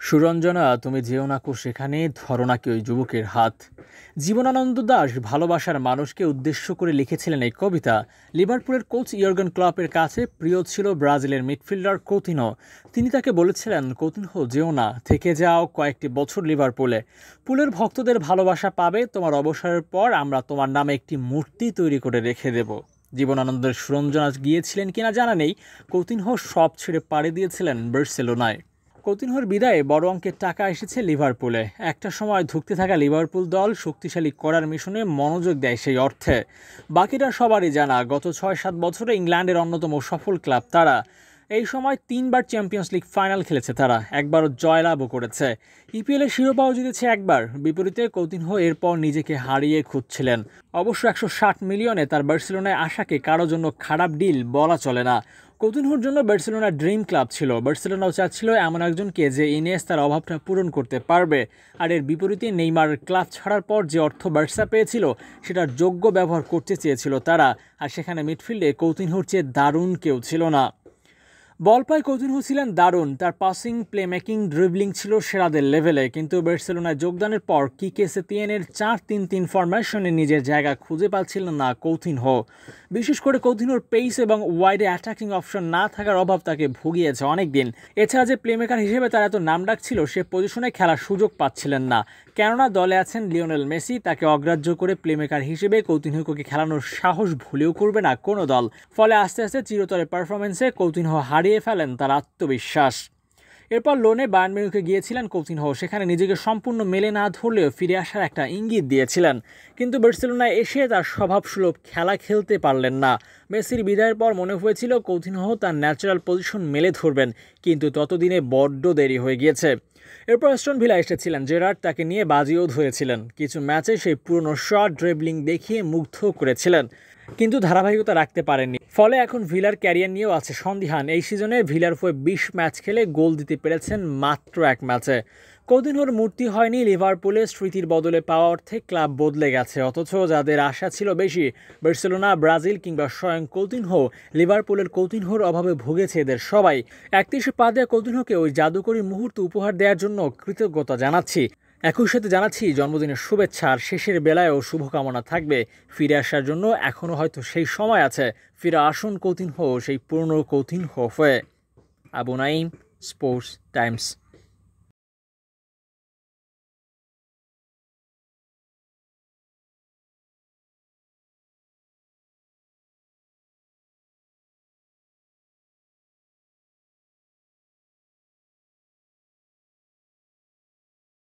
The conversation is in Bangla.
সুরঞ্জনা, তুমি যেও না কো সেখানে, ধরো না কি ওই যুবকের হাত। জীবনানন্দ দাশ ভালোবাসার মানুষকে উদ্দেশ্য করে লিখেছিলেন এই কবিতা। লিভারপুলের কোচ ইয়র্গেন ক্লপের কাছে প্রিয় ছিল ব্রাজিলের মিডফিল্ডার কৌতিনহো। তিনি তাকে বলেছিলেন, কৌতিনহো যেও না, থেকে যাও কয়েকটি বছর লিভারপুলে। পুলের ভক্তদের ভালোবাসা পাবে, তোমার অবসরের পর আমরা তোমার নামে একটি মূর্তি তৈরি করে রেখে দেব। জীবনানন্দের সুরঞ্জনা গিয়েছিলেন কিনা জানা নেই, কৌতিনহো সব ছেড়ে পাড়ি দিয়েছিলেন বার্সেলোনায়। কৌতিনহোর বিদায়ে বড় অঙ্কের টাকা এসেছে লিভারপুলে। একটা সময় ধুঁকতে থাকা লিভারপুল দল শক্তিশালী করার মিশনে মনোযোগ দেয় সেই অর্থে। বাকিটা সবারই জানা, গত ৬-৭ বছরে ইংল্যান্ডের অন্যতম সফল ক্লাব তারা। এই সময় ৩বার চ্যাম্পিয়ন্স লিগ ফাইনাল খেলেছে তারা, একবারও জয়লাভও করেছে। ইপিএলের শিরোপাও জিতেছে একবার। বিপরীতে কৌতিনহো এরপর নিজেকে হারিয়ে খুঁজছিলেন। অবশ্য ১৬০ মিলিয়নে তার বার্সেলোনায় আসাকে কারো জন্য খারাপ ডিল বলা চলে না। কৌতিনহোর জন্য বার্সেলোনা ড্রিম ক্লাব ছিল। বার্সেলোনাও চাচ্ছিল এমন একজনকে যে ইনিয়েস্তার অভাবটা পূরণ করতে পারবে। আর এর বিপরীতে নেইমার ক্লাব ছাড়ার পর যে অর্থ বার্সা পেয়েছিল সেটার যোগ্য ব্যবহার করতে চেয়েছিল তারা। আর সেখানে মিডফিল্ডে কৌতিনহোর চেয়ে দারুণ কেউ ছিল না। বল পায় কৌতিনহো ছিলেন দারুণ, তার পাসিং, প্লেমেকিং, ড্রিবলিং ছিল সেরাদের লেভেলে। কিন্তু বার্সেলোনায় যোগদানের পর কিকে সেতিয়ানের ৪-৩-৩ ফরমেশনে নিজের জায়গা খুঁজে পাচ্ছিলেন না কৌতিনহো। বিশেষ করে কৌতিনহোর পেস এবং ওয়াইডে অ্যাটাকিং অপশন না থাকার অভাব তাকে ভুগিয়েছে অনেকদিন। এছাড়া যে প্লেমেকার হিসেবে তার এত নামডাক ছিল, সে পজিশনে খেলার সুযোগ পাচ্ছিলেন না। কেননা দলে আছেন লিওনেল মেসি, তাকে অগ্রাহ্য করে প্লেমেকার হিসেবে কৌতিনহোকে খেলানোর সাহস ভুলেও করবে না কোনো দল। ফলে আস্তে আস্তে চিরতরের পারফরমেন্সে কৌতিনহো হারিয়ে ফেলেন তার আত্মবিশ্বাস। এরপর লোনে বায়ার্ন মিউনিখে গিয়েছিলেন কৌতিনহো। সেখানে নিজেকে সম্পূর্ণ মেলে না ধরলেও ফিরে আসার একটা ইঙ্গিত দিয়েছিলেন। কিন্তু বার্সেলোনায় এসে তার স্বভাবসুলভ খেলা খেলতে পারলেন না। মেসির বিদায়ের পর মনে হয়েছিল কৌতিনহো তার ন্যাচারাল পজিশন মেলে ধরবেন, কিন্তু ততদিনে বড্ড দেরি হয়ে গিয়েছে। এরপর অ্যাস্টন ভিলা এসেছিলেন জেরার্ড, তাকে নিয়ে বাজিও ধরেছিলেন। কিছু ম্যাচে সেই পুরনো শট, ড্রিবলিং দেখিয়ে মুগ্ধ করেছিলেন, কিন্তু ধারাবাহিকতা রাখতে পারেননি। ফলে এখন ভিলার ক্যারিয়ার নিয়েও আছে সন্দিহান। এই সিজনে ভিলার হয়ে ২০ ম্যাচ খেলে গোল দিতে পেরেছেন মাত্র ১ ম্যাচে। কৌতিনহোর মূর্তি হয়নি, লিভারপুলে স্মৃতির বদলে পাওয়া অর্থে ক্লাব বদলে গেছে। অথচ যাদের আশা ছিল বেশি, বার্সেলোনা, ব্রাজিল কিংবা স্বয়ং কৌতিনহো, লিভারপুলের কৌতিনহোর অভাবে ভুগেছে এদের সবাই। ৩১ পা দেওয়া কৌতিনহোকে ওই জাদুকরী মুহূর্ত উপহার দেওয়ার জন্য কৃতজ্ঞতা জানাচ্ছি। একই সাথে জানাচ্ছি জন্মদিনের শুভেচ্ছা। আর শেষের বেলায়ও শুভকামনা থাকবে। ফিরে আসার জন্য এখনও হয়তো সেই সময় আছে। ফিরে আসুন কৌতিনহো সেই পুরনো কৌতিনহো হয়ে। Abu Naim, sports Times.